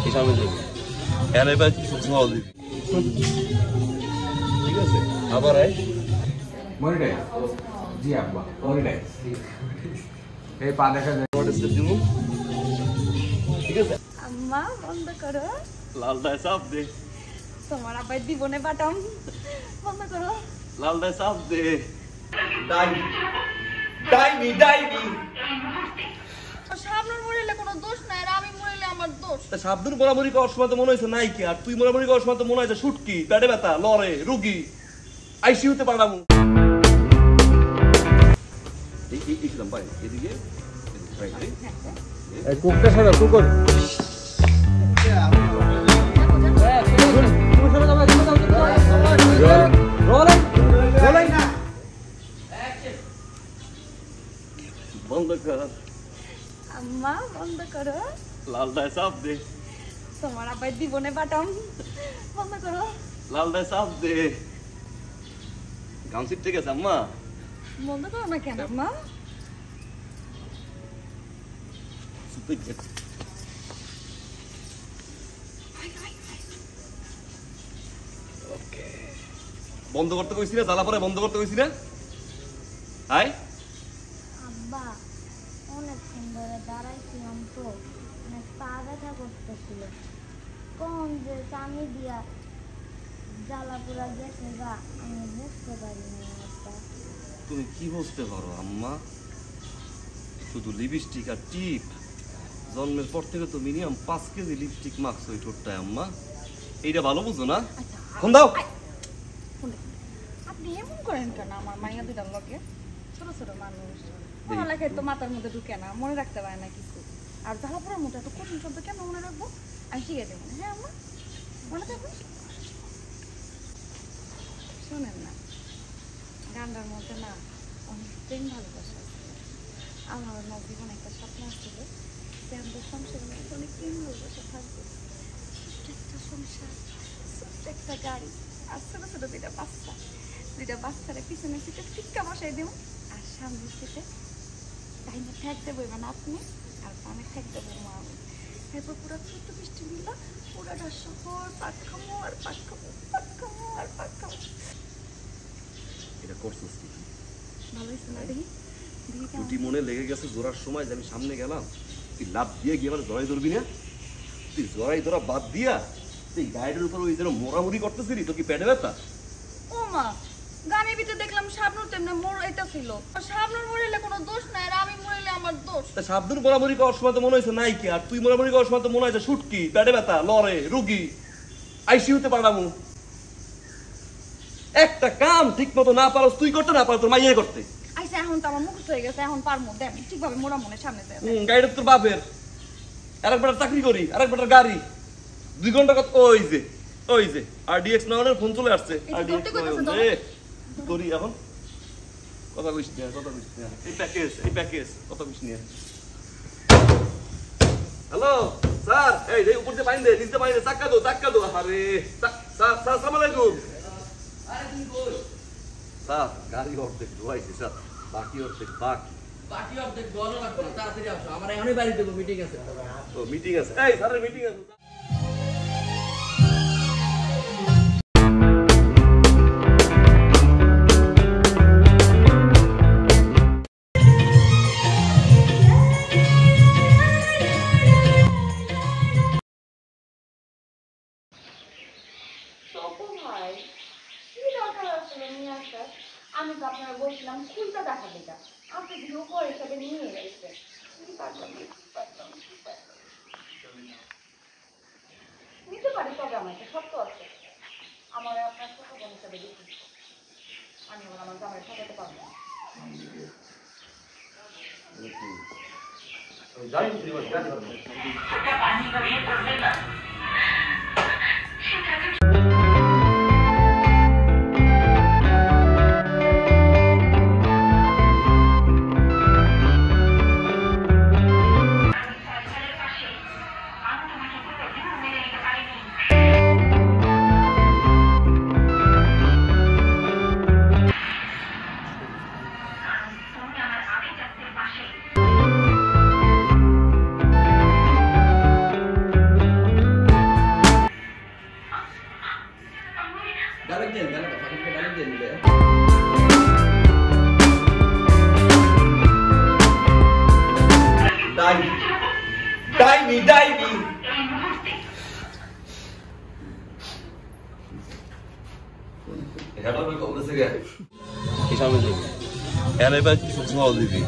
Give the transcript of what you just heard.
এই সামনে যাবি এর এবার কিছু খাওয়া দিবি ঠিক আছে আবার আয় মনিটাই জি আব্বা মনিটাই এই পা দেখা যায় অর্ডার দিব ঠিক আছে আম্মা বন্ধ করো লাল দায় সাপ দে তোমার আবার দিবনে বাটাম বন্ধ করো লাল দায় সাপ দে ডাইনি ডাইনি ডাইনি সামনের মরিলে কোনো দোষ নাই আর আমি মরিলে আমার দোষ সাবধান মোরামুরি করার সময় তো মনে হয়েছে নাই কি আর তুই মোরামুরি করার সময় তো মনে হয়েছে শুটকি পেটে ব্যথা লড়ে রুগী আইসিইউতে পাঠাবো এই ভাই এদিকে কুকটা সারা কুকুর বন্ধ কর আম্মা বন্ধ করো লাল দায় সাপ দে তোমার আবার দিবনে বাটাম বন্ধ করো লাল দায় সাপ দে গামছিট ঠিক আছে আম্মা বন্ধ করো না কেন আম্মা বন্ধ করতে কইছি না জ্বালা পরে বন্ধ করতে কইছি না হাই আব্বা অনেকক্ষণ ধরে দাঁড়াইছিলাম তো অনেক পা ব্যথা করতেছিল কোন যে চামি দিয়া জ্বালা পোড়া গেছে গা আমি বুঝতে পারিনি আব্বা তুমি কি বুঝতে পারো আম্মা শুধু লিপস্টিক আর টিপ জন্মের পর থেকে তো মিনিমাম 5 কেজি লিপস্টিক মাখছো ওই ঠোঁটটায় আম্মা এইটা ভালো বুঝো না ফোন দাও আপনি এমন করেন কেন আমার মাইয়া দুটার লগে ছোট ছোট মানুষ পড়ালেখায় তো মাথার মধ্যে ঢুকে না মনে রাখতে পারে না কিছু আর জ্বালা পোড়ার মতো এত কঠিন শব্দ কেন মনে রাখবো আমি শিখে দেবো হ্যাঁ আম্মা মনে থাকবে শোনেন না গানটার মধ্যে না অনেক প্রেম ভালোবাসা আমার জীবনে একটা স্বপ্ন ছিল যে আমাদের সংসারের মধ্যে অনেক প্রেম ভালোবাসা থাকবে ছোট্ট একটা সংসার ছোট্ট একটা গাড়ি আর ছোট ছোট দুইটা বাচ্চারা পিছনে সিটে ফিক্কা বসাই দেবো আর সামনের সিটে ডাইনে ঠেক দেবো এবার আপনি আর পানে ঠেক দেবো মা আমি এরপর পুরো ছোট্ট বৃষ্টি মিলল পুরাটা শহর পাট খামো আর পাট খামো পাট খামো আর পাট খামো এটা করছিস কি ভালো হয়েছে না দেখি ছুটি মনে লেগে গেছে জোরার সময় যে আমি সামনে গেলাম তুই লাভ দিয়ে গিয়ে আমার জড়াই ধরবি না তুই জড়াই ধরা বাদ দিয়া তুই গাইডের উপর ওই যেন মোড়ামুড়ি করতেছিলি তোর কি পেটে ব্যথা ও মা গানের ভিতরে দেখলাম শাবনুর তেমনি মোড় এটা ছিল শাবনুর মরিলে কোনো দোষ নাই আর আমি মরিলে আমার দোষ তা সাবধান মোড়ামুড়ি করার সময় তো মনে হয়েছে নাই কি আর তুই মোড়ামুড়ি করার সময় তো মনে হয়েছে শুটকি পেটে ব্যথা লড়ে রুগী আইসিইউতে পাঠাবো একটা কাম ঠিক মতো না পারো তুই করতে না পারো তোর মাইয়ে করতে আইসা এখন তো আমার মুখস্থ হয়ে গেছে এখন পারমো দেন ঠিকভাবে মোড়া মনে সামনে যায় গাড়িটা তোর বাপের আরেক বেটার চাকরি করি আরেক বেটার গাড়ি 2 ঘন্টা কত ওই যে RDX নাওনের ফোন চলে আসছে RDX করি এখন কথা কইছ না এই প্যাকেজ কথা কইছ না হ্যালো স্যার এই উপর দিয়ে পানি দে নিচে পানি দে চাক্কা দো আরে স্যার আসসালামু আলাইকুম আরে তুমি কই স্যার গাড়ি অর্ধেক ধোয়াইছে স্যার বাকি অর্ধেক গরম লাগবে না তাড়াতাড়ি আসো আমার এখনই বাড়ি দেব মিটিং আছে ও মিটিং আছে এই স্যারের মিটিং আছে আমি তো আপনারা বলছিলাম খুলটা দেখা দিটা আপনি ভিডিও করে হিসাবে নিয়ে গেছে নিতে পারি তবে আমার একটা শর্ত আছে আমার আপনার ছোট বোন হিসাবে দেখি আমি আমার জামাই ঠকাতে পারবো না ডাইনি ডাইনি এটা আমি কবরে থেকে এই সামনে যাবো এর এবার কিছু খাওয়া দিবি